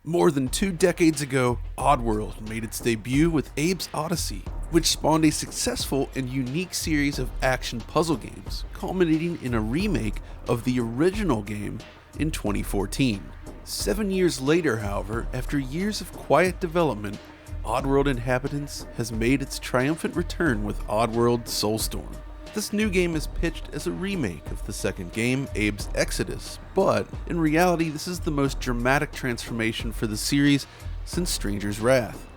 More than 2 decades ago, Oddworld made its debut with Abe's Oddysee, which spawned a successful and unique series of action puzzle games, culminating in a remake of the original game in 2014. 7 years later, however, after years of quiet development, Oddworld Inhabitants has made its triumphant return with Oddworld Soulstorm. This new game is pitched as a remake of the second game, Abe's Exodus, but in reality this is the most dramatic transformation for the series since Stranger's Wrath.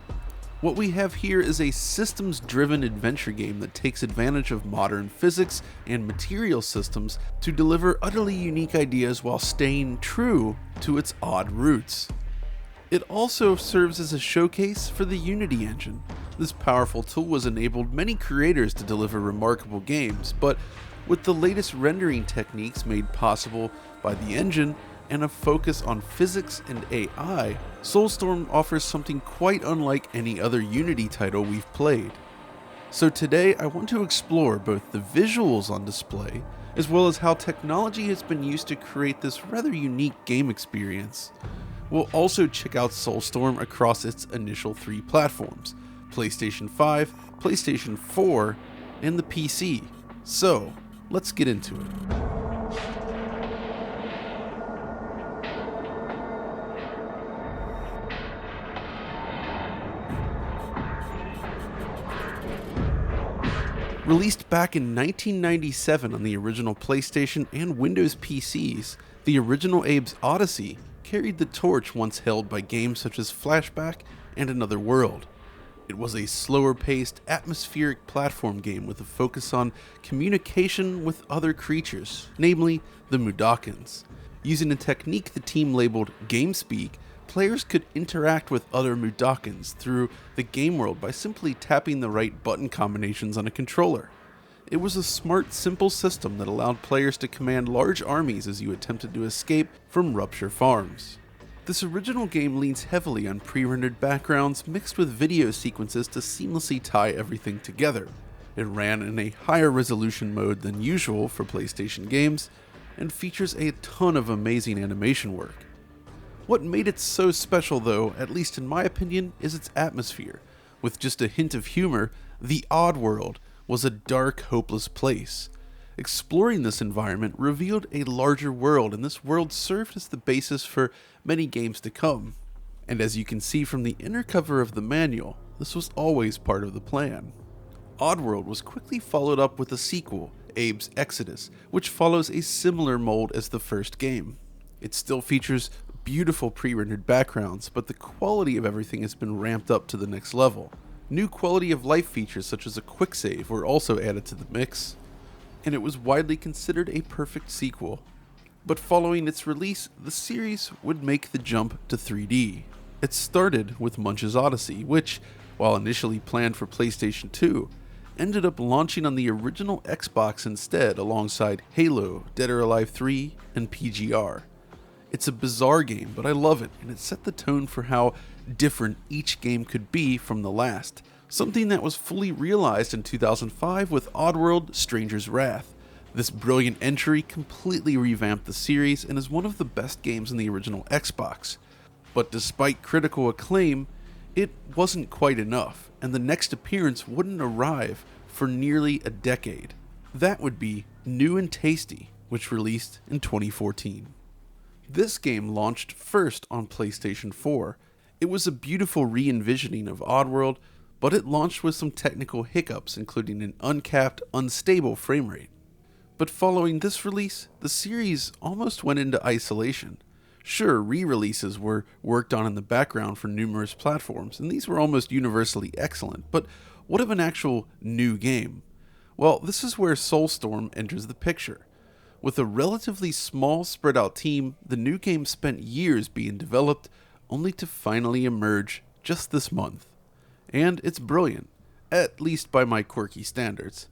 What we have here is a systems-driven adventure game that takes advantage of modern physics and material systems to deliver utterly unique ideas while staying true to its odd roots. It also serves as a showcase for the Unity engine. This powerful tool has enabled many creators to deliver remarkable games, but with the latest rendering techniques made possible by the engine and a focus on physics and AI, Soulstorm offers something quite unlike any other Unity title we've played. So today I want to explore both the visuals on display as well as how technology has been used to create this rather unique game experience. We'll also check out Soulstorm across its initial 3 platforms: PlayStation 5, PlayStation 4, and the PC. So, let's get into it. Released back in 1997 on the original PlayStation and Windows PCs, the original Abe's Oddysee carried the torch once held by games such as Flashback and Another World. It was a slower-paced, atmospheric platform game with a focus on communication with other creatures, namely the Mudokons. Using a technique the team labeled GameSpeak, players could interact with other Mudokons through the game world by simply tapping the right button combinations on a controller. It was a smart, simple system that allowed players to command large armies as you attempted to escape from Rupture Farms. This original game leans heavily on pre-rendered backgrounds mixed with video sequences to seamlessly tie everything together. It ran in a higher resolution mode than usual for PlayStation games, and features a ton of amazing animation work. What made it so special though, at least in my opinion, is its atmosphere. With just a hint of humor, the Oddworld was a dark, hopeless place. Exploring this environment revealed a larger world, and this world served as the basis for many games to come. And as you can see from the inner cover of the manual, this was always part of the plan. Oddworld was quickly followed up with a sequel, Abe's Exodus, which follows a similar mold as the first game. It still features beautiful pre-rendered backgrounds, but the quality of everything has been ramped up to the next level. New quality of life features such as a quick save were also added to the mix, and it was widely considered a perfect sequel. But following its release, the series would make the jump to 3D. It started with Munch's Odyssey, which, while initially planned for PlayStation 2, ended up launching on the original Xbox instead alongside Halo, Dead or Alive 3, and PGR. It's a bizarre game, but I love it, and it set the tone for how different each game could be from the last, something that was fully realized in 2005 with Oddworld Stranger's Wrath. This brilliant entry completely revamped the series and is one of the best games in the original Xbox. But despite critical acclaim, it wasn't quite enough, and the next appearance wouldn't arrive for nearly a decade. That would be New and Tasty, which released in 2014. This game launched first on PlayStation 4. It was a beautiful re-envisioning of Oddworld, but it launched with some technical hiccups, including an uncapped, unstable frame rate. But following this release, the series almost went into isolation. Sure, re-releases were worked on in the background for numerous platforms, and these were almost universally excellent, but what of an actual new game? Well, this is where Soulstorm enters the picture. With a relatively small, spread-out team, the new game spent years being developed, only to finally emerge just this month. And it's brilliant, at least by my quirky standards.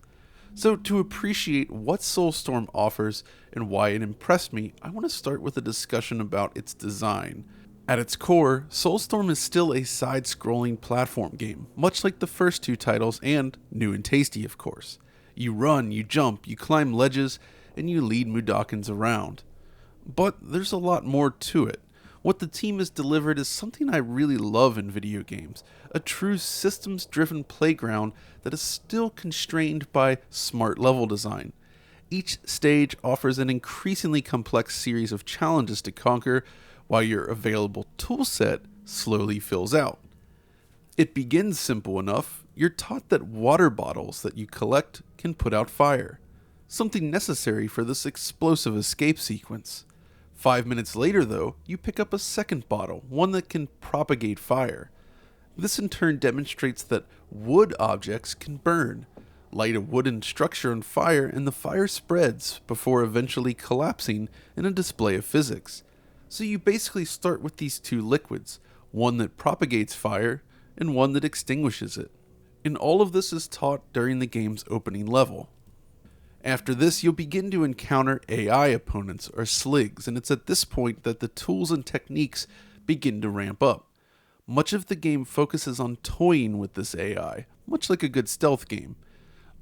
So to appreciate what Soulstorm offers and why it impressed me, I want to start with a discussion about its design. At its core, Soulstorm is still a side-scrolling platform game, much like the first 2 titles and New and Tasty, of course. You run, you jump, you climb ledges, and you lead Mudokons around. But there's a lot more to it. What the team has delivered is something I really love in video games, a true systems-driven playground that is still constrained by smart level design. Each stage offers an increasingly complex series of challenges to conquer, while your available toolset slowly fills out. It begins simple enough. You're taught that water bottles that you collect can put out fire, something necessary for this explosive escape sequence. 5 minutes later, though, you pick up a second bottle, one that can propagate fire. This in turn demonstrates that wood objects can burn. Light a wooden structure on fire and the fire spreads before eventually collapsing in a display of physics. So you basically start with these two liquids, one that propagates fire and one that extinguishes it. And all of this is taught during the game's opening level. After this, you'll begin to encounter AI opponents, or sligs, and it's at this point that the tools and techniques begin to ramp up. Much of the game focuses on toying with this AI, much like a good stealth game.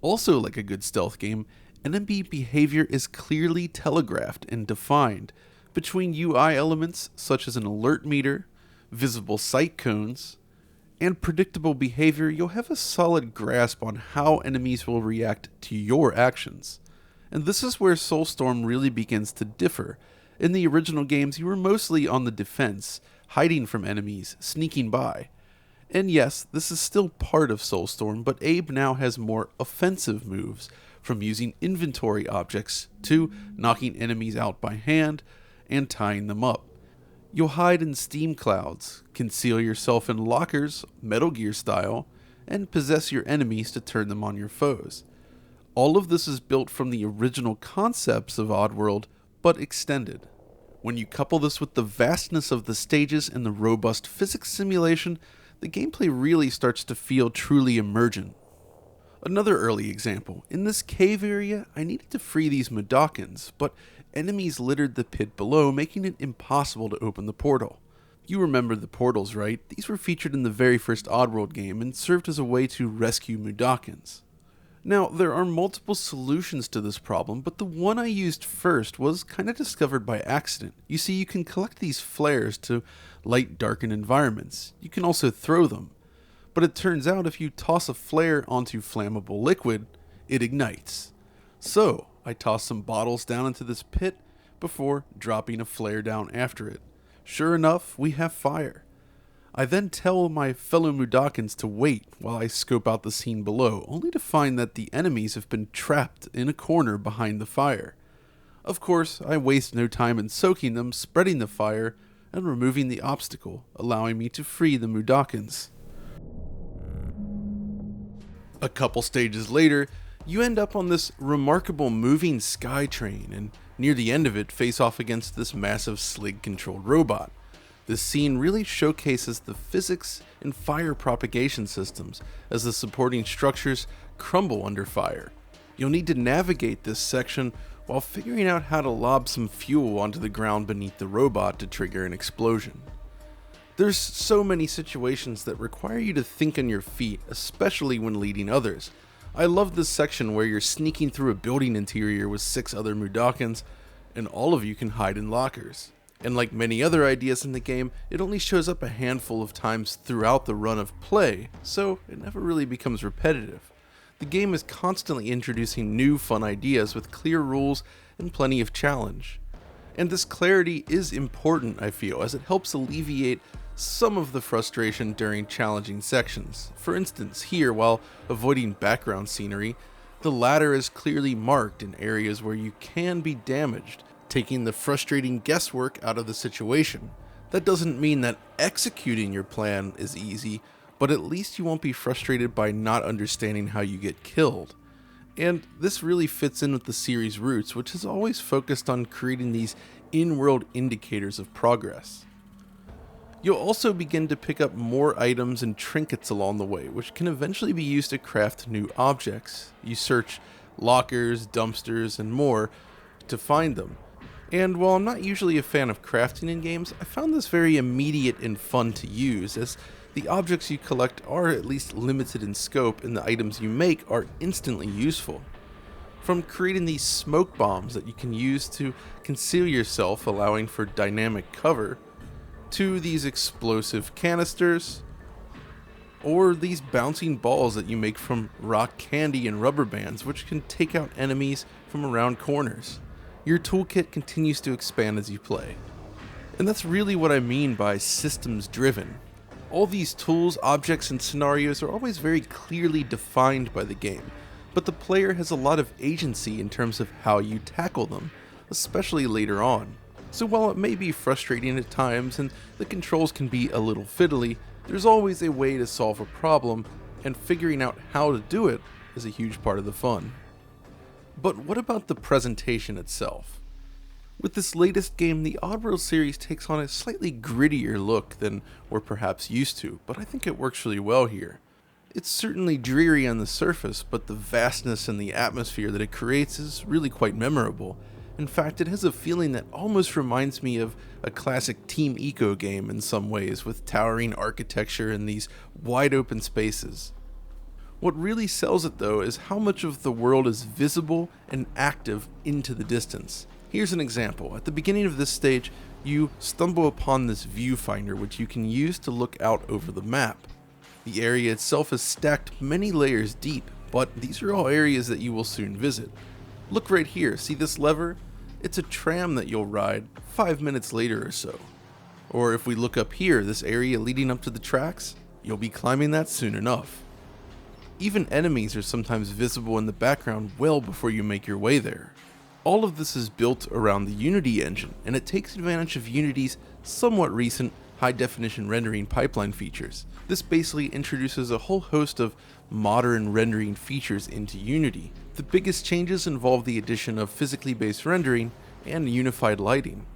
Also like a good stealth game, enemy behavior is clearly telegraphed and defined between UI elements such as an alert meter, visible sight cones, and predictable behavior. You'll have a solid grasp on how enemies will react to your actions. And this is where Soulstorm really begins to differ. In the original games, you were mostly on the defense, hiding from enemies, sneaking by. And yes, this is still part of Soulstorm, but Abe now has more offensive moves, from using inventory objects to knocking enemies out by hand and tying them up. You'll hide in steam clouds, conceal yourself in lockers, Metal Gear style, and possess your enemies to turn them on your foes. All of this is built from the original concepts of Oddworld, but extended. When you couple this with the vastness of the stages and the robust physics simulation, the gameplay really starts to feel truly emergent. Another early example, in this cave area, I needed to free these Mudokons, but enemies littered the pit below, making it impossible to open the portal. You remember the portals, right? These were featured in the very first Oddworld game and served as a way to rescue Mudokons. Now, there are multiple solutions to this problem, but the one I used first was kind of discovered by accident. You see, you can collect these flares to light darkened environments. You can also throw them. But it turns out if you toss a flare onto flammable liquid, it ignites. So, I tossed some bottles down into this pit before dropping a flare down after it. Sure enough, we have fire. I then tell my fellow Mudokons to wait while I scope out the scene below, only to find that the enemies have been trapped in a corner behind the fire. Of course, I waste no time in soaking them, spreading the fire, and removing the obstacle, allowing me to free the Mudokons. A couple stages later, you end up on this remarkable moving sky train, and near the end of it, face off against this massive Slig-controlled robot. This scene really showcases the physics and fire propagation systems as the supporting structures crumble under fire. You'll need to navigate this section while figuring out how to lob some fuel onto the ground beneath the robot to trigger an explosion. There's so many situations that require you to think on your feet, especially when leading others. I love this section where you're sneaking through a building interior with 6 other Mudokons, and all of you can hide in lockers. And like many other ideas in the game, it only shows up a handful of times throughout the run of play, so it never really becomes repetitive. The game is constantly introducing new fun ideas with clear rules and plenty of challenge. And this clarity is important, I feel, as it helps alleviate some of the frustration during challenging sections. For instance, here, while avoiding background scenery, the ladder is clearly marked in areas where you can be damaged, taking the frustrating guesswork out of the situation. That doesn't mean that executing your plan is easy, but at least you won't be frustrated by not understanding how you get killed. And this really fits in with the series' roots, which has always focused on creating these in-world indicators of progress. You'll also begin to pick up more items and trinkets along the way, which can eventually be used to craft new objects. You search lockers, dumpsters, and more to find them. And while I'm not usually a fan of crafting in games, I found this very immediate and fun to use, as the objects you collect are at least limited in scope and the items you make are instantly useful. From creating these smoke bombs that you can use to conceal yourself, allowing for dynamic cover, to these explosive canisters, or these bouncing balls that you make from rock candy and rubber bands, which can take out enemies from around corners. Your toolkit continues to expand as you play. And that's really what I mean by systems driven. All these tools, objects, and scenarios are always very clearly defined by the game, but the player has a lot of agency in terms of how you tackle them, especially later on. So while it may be frustrating at times and the controls can be a little fiddly, there's always a way to solve a problem, and figuring out how to do it is a huge part of the fun. But what about the presentation itself? With this latest game, the Oddworld series takes on a slightly grittier look than we're perhaps used to, but I think it works really well here. It's certainly dreary on the surface, but the vastness and the atmosphere that it creates is really quite memorable. In fact, it has a feeling that almost reminds me of a classic Team Eco game in some ways, with towering architecture and these wide open spaces. What really sells it though is how much of the world is visible and active into the distance. Here's an example. At the beginning of this stage, you stumble upon this viewfinder which you can use to look out over the map. The area itself is stacked many layers deep, but these are all areas that you will soon visit. Look right here, see this lever? It's a tram that you'll ride 5 minutes later or so. Or if we look up here, this area leading up to the tracks, you'll be climbing that soon enough. Even enemies are sometimes visible in the background well before you make your way there. All of this is built around the Unity engine, and it takes advantage of Unity's somewhat recent high-definition rendering pipeline features. This basically introduces a whole host of modern rendering features into Unity. The biggest changes involve the addition of physically based rendering and unified lighting.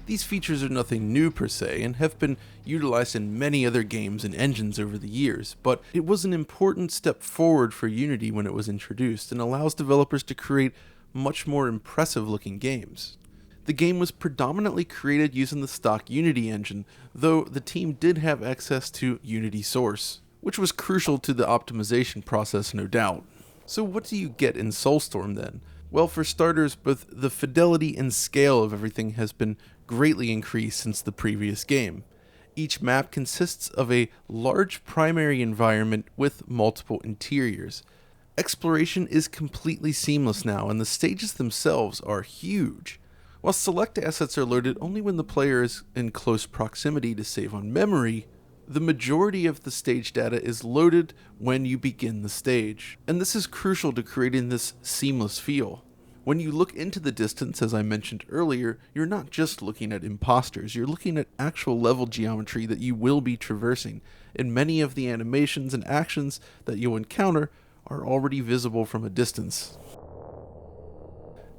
These features are nothing new per se, and have been utilized in many other games and engines over the years, but it was an important step forward for Unity when it was introduced, and allows developers to create much more impressive looking games. The game was predominantly created using the stock Unity engine, though the team did have access to Unity Source, which was crucial to the optimization process, no doubt. So what do you get in Soulstorm then? Well, for starters, both the fidelity and scale of everything has been greatly increased since the previous game. Each map consists of a large primary environment with multiple interiors. Exploration is completely seamless now, and the stages themselves are huge. While select assets are loaded only when the player is in close proximity to save on memory, the majority of the stage data is loaded when you begin the stage, and this is crucial to creating this seamless feel. When you look into the distance, as I mentioned earlier, you're not just looking at imposters, you're looking at actual level geometry that you will be traversing, and many of the animations and actions that you'll encounter are already visible from a distance.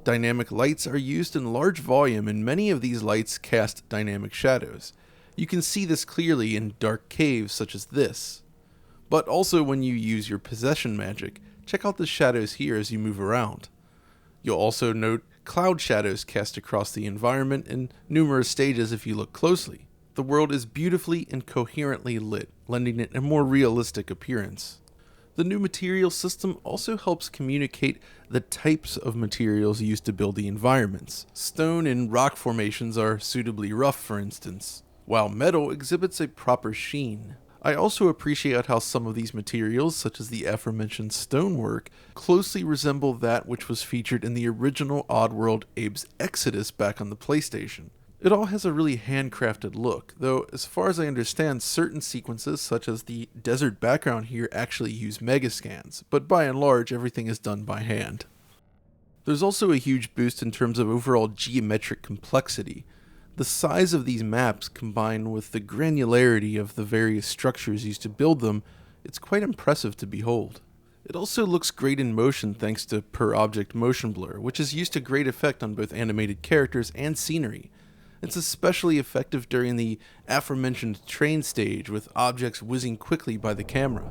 Dynamic lights are used in large volume, and many of these lights cast dynamic shadows. You can see this clearly in dark caves such as this. But also when you use your possession magic, check out the shadows here as you move around. You'll also note cloud shadows cast across the environment in numerous stages if you look closely. The world is beautifully and coherently lit, lending it a more realistic appearance. The new material system also helps communicate the types of materials used to build the environments. Stone and rock formations are suitably rough, for instance, while metal exhibits a proper sheen. I also appreciate how some of these materials, such as the aforementioned stonework, closely resemble that which was featured in the original Oddworld Abe's Exodus back on the PlayStation. It all has a really handcrafted look, though as far as I understand, certain sequences, such as the desert background here, actually use megascans, but by and large, everything is done by hand. There's also a huge boost in terms of overall geometric complexity. The size of these maps, combined with the granularity of the various structures used to build them, it's quite impressive to behold. It also looks great in motion thanks to per-object motion blur, which is used to great effect on both animated characters and scenery. It's especially effective during the aforementioned train stage, with objects whizzing quickly by the camera.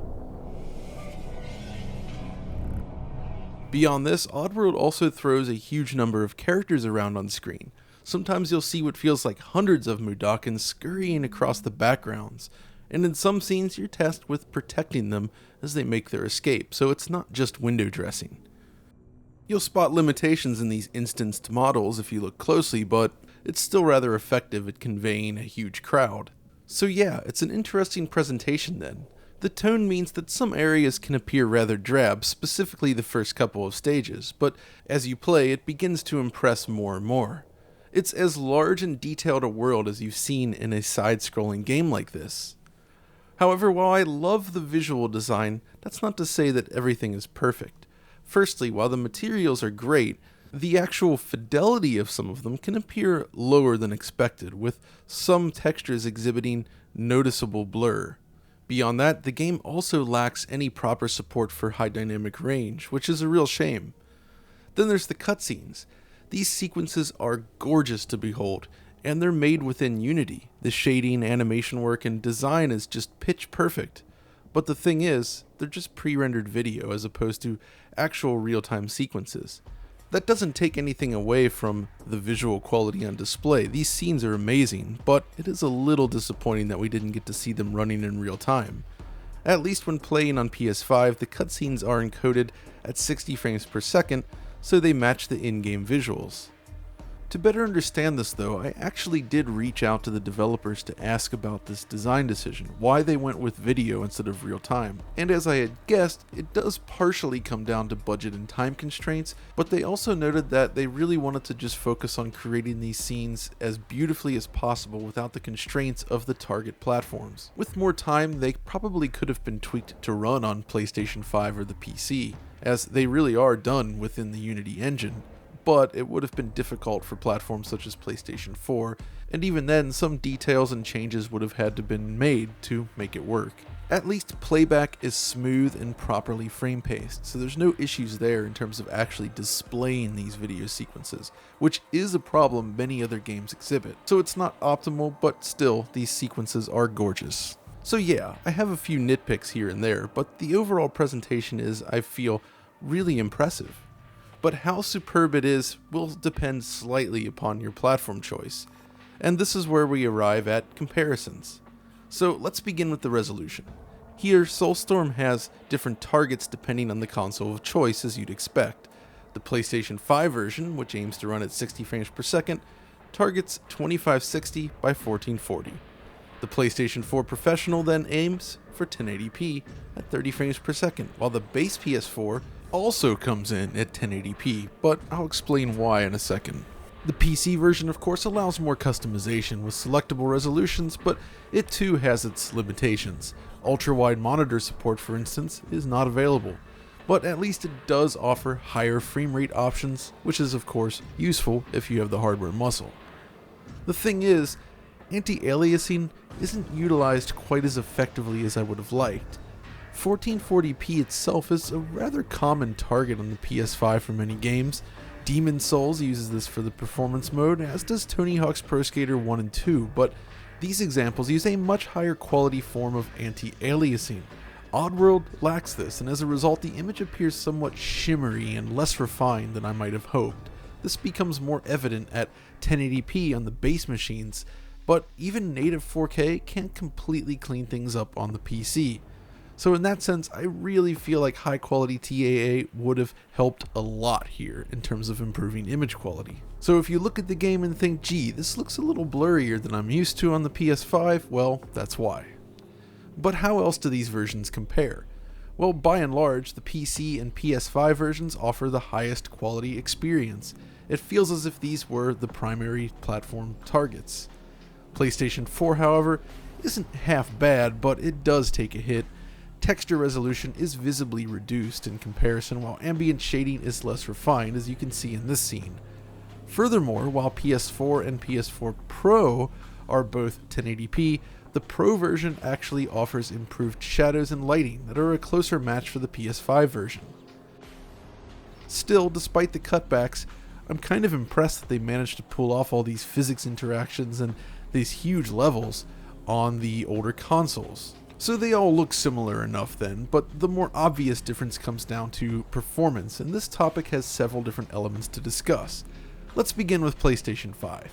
Beyond this, Oddworld also throws a huge number of characters around on screen. Sometimes you'll see what feels like hundreds of Mudokons scurrying across the backgrounds, and in some scenes you're tasked with protecting them as they make their escape, so it's not just window dressing. You'll spot limitations in these instanced models if you look closely, but it's still rather effective at conveying a huge crowd. So yeah, it's an interesting presentation then. The tone means that some areas can appear rather drab, specifically the first couple of stages, but as you play, it begins to impress more and more. It's as large and detailed a world as you've seen in a side-scrolling game like this. However, while I love the visual design, that's not to say that everything is perfect. Firstly, while the materials are great, the actual fidelity of some of them can appear lower than expected, with some textures exhibiting noticeable blur. Beyond that, the game also lacks any proper support for high dynamic range, which is a real shame. Then there's the cutscenes. These sequences are gorgeous to behold, and they're made within Unity. The shading, animation work, and design is just pitch perfect. But the thing is, they're just pre-rendered video as opposed to actual real-time sequences. That doesn't take anything away from the visual quality on display. These scenes are amazing, but it is a little disappointing that we didn't get to see them running in real time. At least when playing on PS5, the cutscenes are encoded at 60 frames per second, so they match the in-game visuals. To better understand this though, I actually did reach out to the developers to ask about this design decision, why they went with video instead of real time. And as I had guessed, it does partially come down to budget and time constraints, but they also noted that they really wanted to just focus on creating these scenes as beautifully as possible without the constraints of the target platforms. With more time, they probably could have been tweaked to run on PlayStation 5 or the PC, as they really are done within the Unity engine. But it would have been difficult for platforms such as PlayStation 4, and even then some details and changes would have had to been made to make it work. At least playback is smooth and properly frame paced, so there's no issues there in terms of actually displaying these video sequences, which is a problem many other games exhibit. So it's not optimal, but still, these sequences are gorgeous. So yeah, I have a few nitpicks here and there, but the overall presentation is, I feel, really impressive. But how superb it is will depend slightly upon your platform choice, and this is where we arrive at comparisons. So let's begin with the resolution. Here, Soulstorm has different targets depending on the console of choice, as you'd expect. The PlayStation 5 version, which aims to run at 60 frames per second, targets 2560 by 1440. The PlayStation 4 Professional then aims for 1080p at 30 frames per second, while the base PS4 also comes in at 1080p, but I'll explain why in a second. The PC version of course allows more customization with selectable resolutions, but it too has its limitations. Ultra-wide monitor support, for instance, is not available, but at least it does offer higher frame rate options, which is of course useful if you have the hardware muscle. The thing is, anti-aliasing isn't utilized quite as effectively as I would have liked. 1440p itself is a rather common target on the PS5 for many games. Demon's Souls uses this for the performance mode, as does Tony Hawk's Pro Skater 1 and 2, but these examples use a much higher quality form of anti-aliasing. Oddworld lacks this, and as a result the image appears somewhat shimmery and less refined than I might have hoped. This becomes more evident at 1080p on the base machines, but even native 4K can't completely clean things up on the PC. So in that sense, I really feel like high quality TAA would have helped a lot here in terms of improving image quality. So if you look at the game and think, gee, this looks a little blurrier than I'm used to on the PS5, well, that's why. But how else do these versions compare? Well, by and large, the PC and PS5 versions offer the highest quality experience. It feels as if these were the primary platform targets. PlayStation 4, however, isn't half bad, but it does take a hit. Texture resolution is visibly reduced in comparison, while ambient shading is less refined, as you can see in this scene. Furthermore, while PS4 and PS4 Pro are both 1080p, the Pro version actually offers improved shadows and lighting that are a closer match for the PS5 version. Still, despite the cutbacks, I'm kind of impressed that they managed to pull off all these physics interactions and these huge levels on the older consoles. So they all look similar enough then, but the more obvious difference comes down to performance, and this topic has several different elements to discuss. Let's begin with PlayStation 5.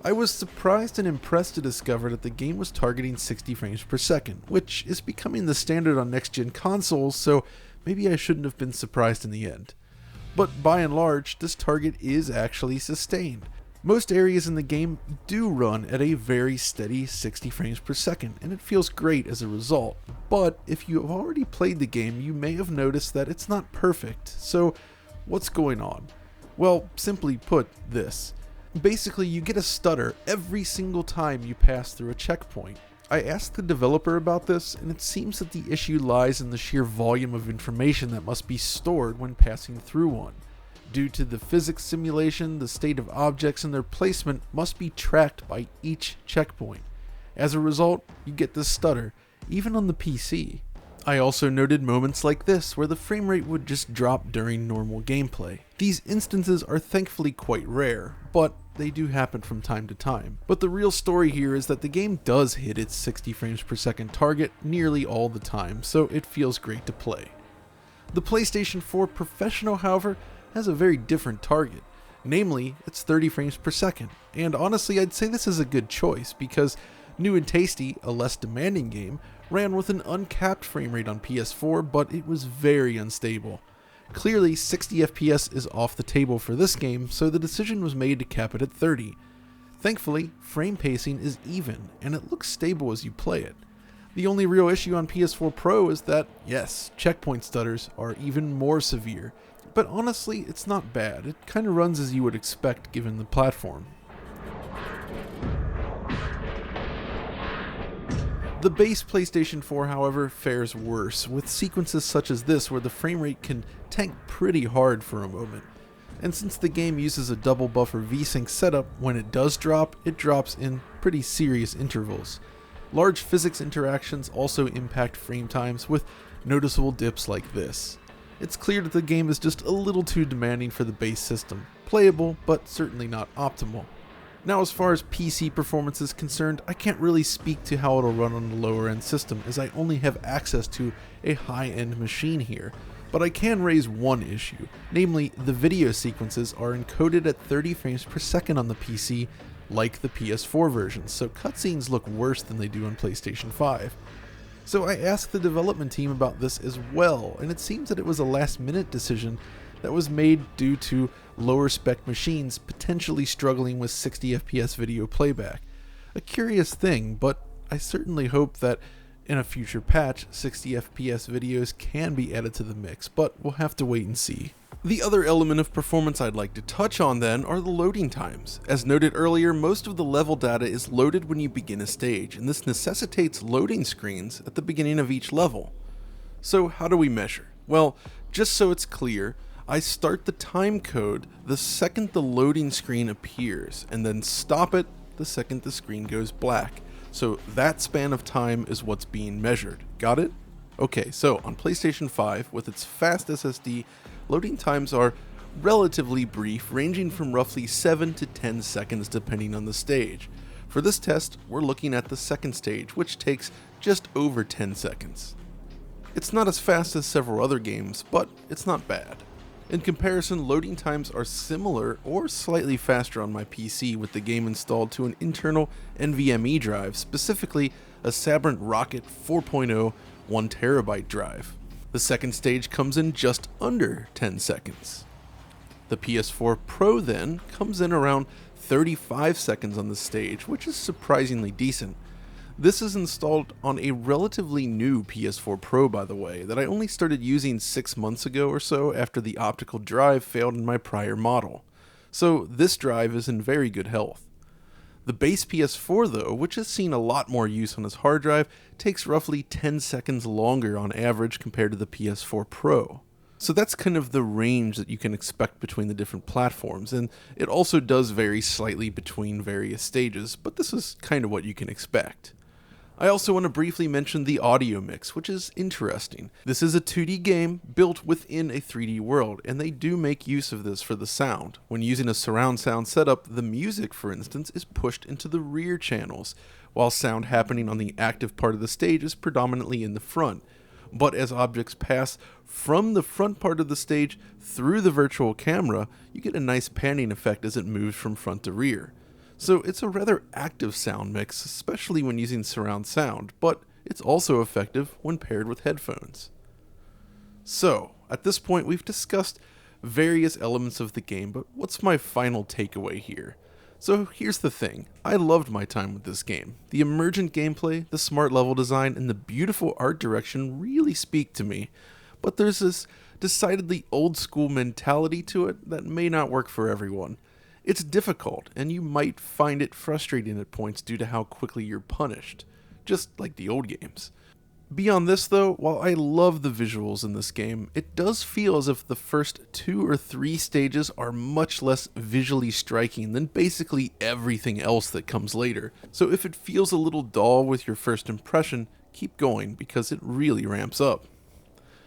I was surprised and impressed to discover that the game was targeting 60 frames per second, which is becoming the standard on next-gen consoles, so maybe I shouldn't have been surprised in the end. But by and large, this target is actually sustained. Most areas in the game do run at a very steady 60 frames per second, and it feels great as a result. But if you have already played the game, you may have noticed that it's not perfect. So what's going on? Well, simply put, this. Basically, you get a stutter every single time you pass through a checkpoint. I asked the developer about this, and it seems that the issue lies in the sheer volume of information that must be stored when passing through one. Due to the physics simulation, the state of objects and their placement must be tracked by each checkpoint. As a result, you get this stutter, even on the PC. I also noted moments like this, where the frame rate would just drop during normal gameplay. These instances are thankfully quite rare, but they do happen from time to time. But the real story here is that the game does hit its 60 frames per second target nearly all the time, so it feels great to play. The PlayStation 4 Professional, however, has a very different target. Namely, it's 30 frames per second. And honestly, I'd say this is a good choice, because New and Tasty, a less demanding game, ran with an uncapped frame rate on PS4, but it was very unstable. Clearly, 60 FPS is off the table for this game, so the decision was made to cap it at 30. Thankfully, frame pacing is even, and it looks stable as you play it. The only real issue on PS4 Pro is that, yes, checkpoint stutters are even more severe, but honestly, it's not bad. It kinda runs as you would expect given the platform. The base PlayStation 4, however, fares worse, with sequences such as this where the frame rate can tank pretty hard for a moment. And since the game uses a double buffer VSync setup, when it does drop, it drops in pretty serious intervals. Large physics interactions also impact frame times with noticeable dips like this. It's clear that the game is just a little too demanding for the base system. Playable, but certainly not optimal. Now, as far as PC performance is concerned, I can't really speak to how it'll run on the lower end system, as I only have access to a high-end machine here. But I can raise one issue, namely the video sequences are encoded at 30 frames per second on the PC, like the PS4 version, so cutscenes look worse than they do on PlayStation 5. So I asked the development team about this as well, and it seems that it was a last-minute decision that was made due to lower spec machines potentially struggling with 60 FPS video playback. A curious thing, but I certainly hope that in a future patch, 60 FPS videos can be added to the mix, but we'll have to wait and see. The other element of performance I'd like to touch on then are the loading times. As noted earlier, most of the level data is loaded when you begin a stage, and this necessitates loading screens at the beginning of each level. So how do we measure? Well, just so it's clear, I start the time code the second the loading screen appears, and then stop it the second the screen goes black. So that span of time is what's being measured. Got it? Okay, so on PlayStation 5, with its fast SSD, loading times are relatively brief, ranging from roughly 7 to 10 seconds depending on the stage. For this test, we're looking at the second stage, which takes just over 10 seconds. It's not as fast as several other games, but it's not bad. In comparison, loading times are similar or slightly faster on my PC with the game installed to an internal NVMe drive, specifically a Sabrent Rocket 4.0 1TB drive. The second stage comes in just under 10 seconds. The PS4 Pro then comes in around 35 seconds on the stage, which is surprisingly decent. This is installed on a relatively new PS4 Pro, by the way, that I only started using 6 months ago or so after the optical drive failed in my prior model. So this drive is in very good health. The base PS4 though, which has seen a lot more use on its hard drive, takes roughly 10 seconds longer on average compared to the PS4 Pro. So that's kind of the range that you can expect between the different platforms, and it also does vary slightly between various stages, but this is kind of what you can expect. I also want to briefly mention the audio mix, which is interesting. This is a 2D game built within a 3D world, and they do make use of this for the sound. When using a surround sound setup, the music, for instance, is pushed into the rear channels, while sound happening on the active part of the stage is predominantly in the front. But as objects pass from the front part of the stage through the virtual camera, you get a nice panning effect as it moves from front to rear. So it's a rather active sound mix, especially when using surround sound, but it's also effective when paired with headphones. So, at this point we've discussed various elements of the game, but what's my final takeaway here? So here's the thing, I loved my time with this game. The emergent gameplay, the smart level design, and the beautiful art direction really speak to me. But there's this decidedly old school mentality to it that may not work for everyone. It's difficult, and you might find it frustrating at points due to how quickly you're punished, just like the old games. Beyond this though, while I love the visuals in this game, it does feel as if the first 2 or 3 stages are much less visually striking than basically everything else that comes later. So if it feels a little dull with your first impression, keep going because it really ramps up.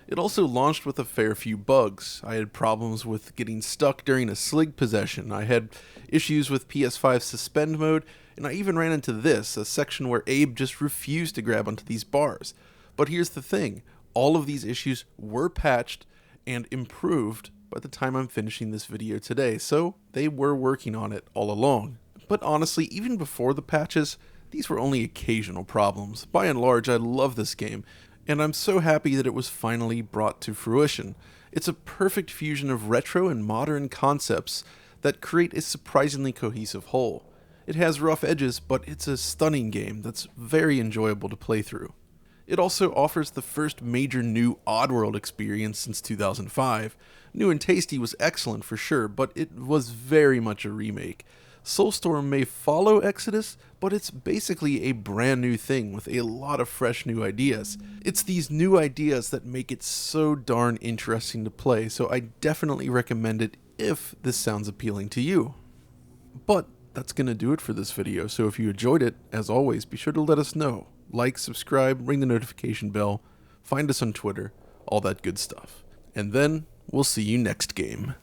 It also launched with a fair few bugs. I had problems with getting stuck during a slig possession, I had issues with PS5 suspend mode, and I even ran into this, a section where Abe just refused to grab onto these bars. But here's the thing, all of these issues were patched and improved by the time I'm finishing this video today, so they were working on it all along. But honestly, even before the patches, these were only occasional problems. By and large, I love this game, and I'm so happy that it was finally brought to fruition. It's a perfect fusion of retro and modern concepts that create a surprisingly cohesive whole. It has rough edges, but it's a stunning game that's very enjoyable to play through. It also offers the first major new Oddworld experience since 2005. New and Tasty was excellent for sure, but it was very much a remake. Soulstorm may follow Exodus, but it's basically a brand new thing with a lot of fresh new ideas. It's these new ideas that make it so darn interesting to play, so I definitely recommend it if this sounds appealing to you. But that's gonna do it for this video, so if you enjoyed it, as always, be sure to let us know. Like, subscribe, ring the notification bell, find us on Twitter, all that good stuff. And then, we'll see you next game.